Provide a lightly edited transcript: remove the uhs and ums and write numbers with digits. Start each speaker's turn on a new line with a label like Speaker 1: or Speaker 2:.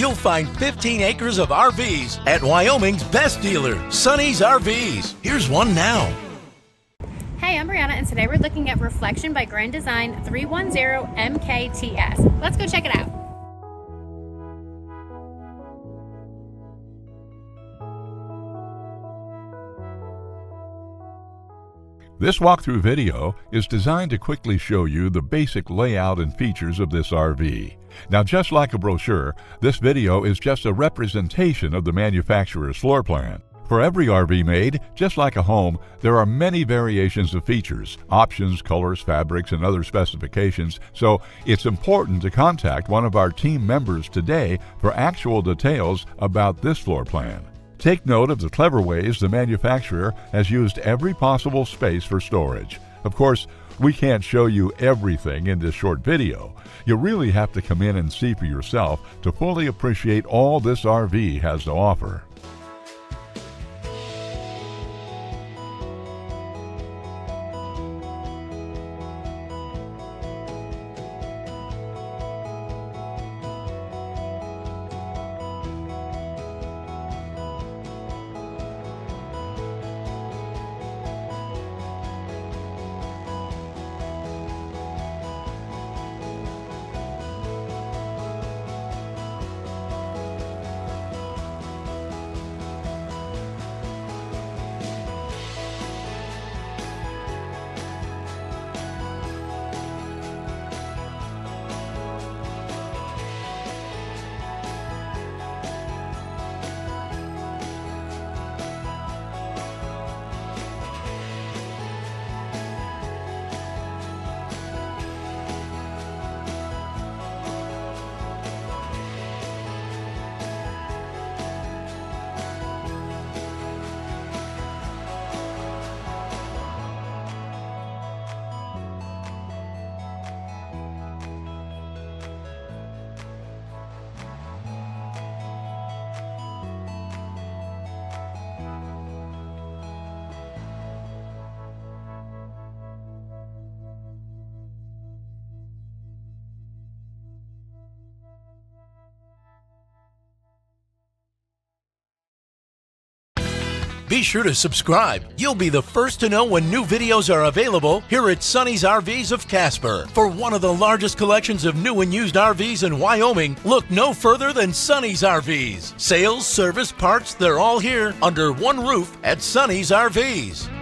Speaker 1: you'll find 15 acres of RVs at Wyoming's best dealer, Sonny's RVs. Here's one now.
Speaker 2: Hey, I'm Brianna, and today we're looking at Reflection by Design-Reflection-310MKTS. Let's go check it out.
Speaker 3: This walkthrough video is designed to quickly show you the basic layout and features of this RV. Now, just like a brochure, this video is just a representation of the manufacturer's floor plan. For every RV made, just like a home, there are many variations of features, options, colors, fabrics, and other specifications, so it's important to contact one of our team members today for actual details about this floor plan. Take note of the clever ways the manufacturer has used every possible space for storage. Of course, we can't show you everything in this short video. You really have to come in and see for yourself to fully appreciate all this RV has to offer.
Speaker 1: Be sure to subscribe. You'll be the first to know when new videos are available here at Sonny's RVs of Casper. For one of the largest collections of new and used RVs in Wyoming, look no further than Sonny's RVs. Sales, service, parts, they're all here under one roof at Sonny's RVs.